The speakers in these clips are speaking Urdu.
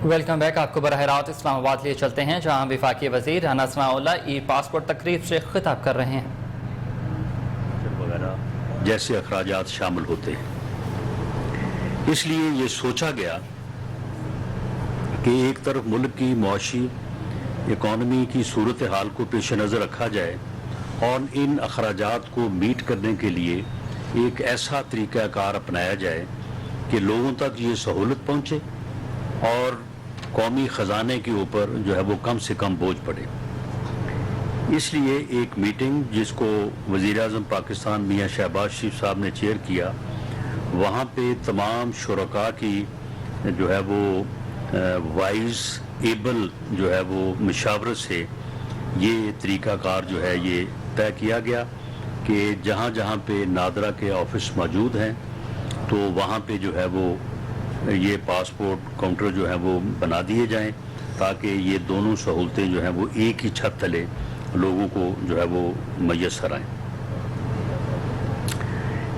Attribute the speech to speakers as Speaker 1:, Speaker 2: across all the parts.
Speaker 1: Welcome back. آپ کو براہ راست اسلام آباد لیے چلتے ہیں جہاں وفاقی وزیر رانا ثناء اللہ ای پاسپورٹ تقریب سے خطاب کر رہے ہیں.
Speaker 2: وغیرہ جیسے اخراجات شامل ہوتے ہیں. اس لیے یہ سوچا گیا کہ ایک طرف ملک کی معاشی اکانومی کی صورتحال کو پیش نظر رکھا جائے اور ان اخراجات کو میٹ کرنے کے لیے ایک ایسا طریقہ کار اپنایا جائے کہ لوگوں تک یہ سہولت پہنچے اور قومی خزانے کے اوپر جو ہے وہ کم سے کم بوجھ پڑے. اس لیے ایک میٹنگ جس کو وزیر اعظم پاکستان میاں شہباز شریف صاحب نے چیئر کیا، وہاں پہ تمام شرکاء کی جو ہے وہ وائز ایبل جو ہے وہ مشاورت سے یہ طریقہ کار جو ہے یہ طے کیا گیا کہ جہاں جہاں پہ نادرا کے آفس موجود ہیں تو وہاں پہ جو ہے وہ یہ پاسپورٹ کاؤنٹر جو ہے وہ بنا دیے جائیں تاکہ یہ دونوں سہولتیں جو ہیں وہ ایک ہی چھت تلے لوگوں کو جو ہے وہ میسر آئیں.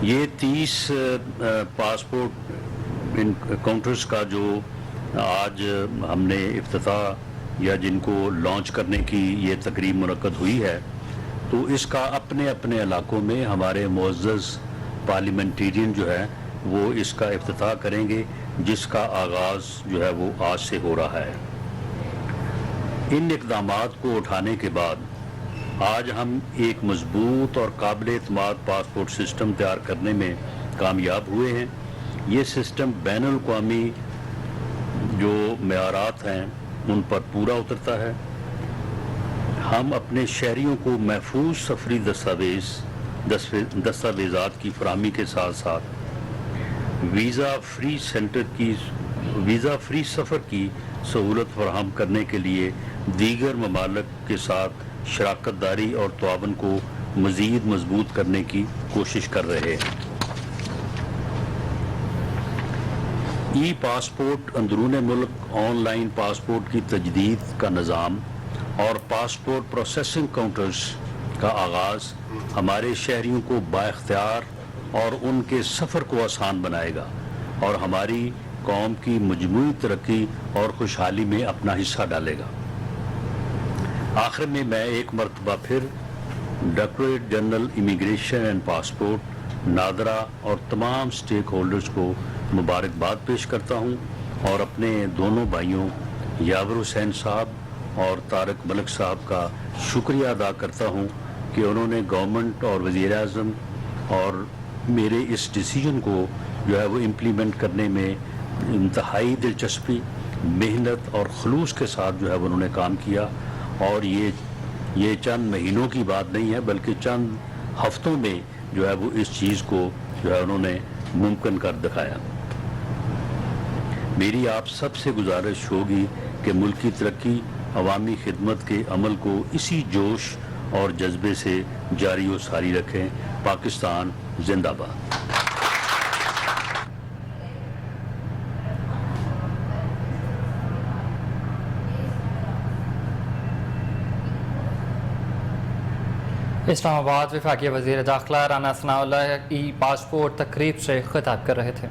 Speaker 2: یہ 30 پاسپورٹ ان کاؤنٹرز کا جو آج ہم نے افتتاح یا جن کو لانچ کرنے کی یہ تقریب منعقد ہوئی ہے، تو اس کا اپنے اپنے علاقوں میں ہمارے معزز پارلیمنٹیرین جو ہے وہ اس کا افتتاح کریں گے، جس کا آغاز جو ہے وہ آج سے ہو رہا ہے. ان اقدامات کو اٹھانے کے بعد آج ہم ایک مضبوط اور قابل اعتماد پاسپورٹ سسٹم تیار کرنے میں کامیاب ہوئے ہیں. یہ سسٹم بین الاقوامی جو معیارات ہیں ان پر پورا اترتا ہے. ہم اپنے شہریوں کو محفوظ سفری دستاویزات کی فراہمی کے ساتھ ساتھ ویزا فری سفر کی سہولت فراہم کرنے کے لیے دیگر ممالک کے ساتھ شراکت داری اور تعاون کو مزید مضبوط کرنے کی کوشش کر رہے ہیں. ای پاسپورٹ اندرون ملک آن لائن پاسپورٹ کی تجدید کا نظام اور پاسپورٹ پروسیسنگ کاؤنٹرز کا آغاز ہمارے شہریوں کو بااختیار اور ان کے سفر کو آسان بنائے گا اور ہماری قوم کی مجموعی ترقی اور خوشحالی میں اپنا حصہ ڈالے گا. آخر میں ایک مرتبہ پھر directorate general immigration and passport NADRA اور تمام سٹیک ہولڈرز کو مبارکباد پیش کرتا ہوں اور اپنے دونوں بھائیوں یاور حسین صاحب اور طارق ملک صاحب کا شکریہ ادا کرتا ہوں کہ انہوں نے گورنمنٹ اور وزیر اعظم اور میرے اس ڈیسیجن کو جو ہے وہ امپلیمنٹ کرنے میں انتہائی دلچسپی، محنت اور خلوص کے ساتھ جو ہے وہ انہوں نے کام کیا. اور یہ چند مہینوں کی بات نہیں ہے بلکہ چند ہفتوں میں جو ہے وہ اس چیز کو جو ہے انہوں نے ممکن کر دکھایا. میری آپ سب سے گزارش ہوگی کہ ملک کی ترقی، عوامی خدمت کے عمل کو اسی جوش اور جذبے سے جاری و ساری رکھیں. پاکستان زندہ باد.
Speaker 1: اسلام آباد وفاقی وزیر داخلہ رانا ثناء اللہ ای پاسپورٹ تقریب سے خطاب کر رہے تھے.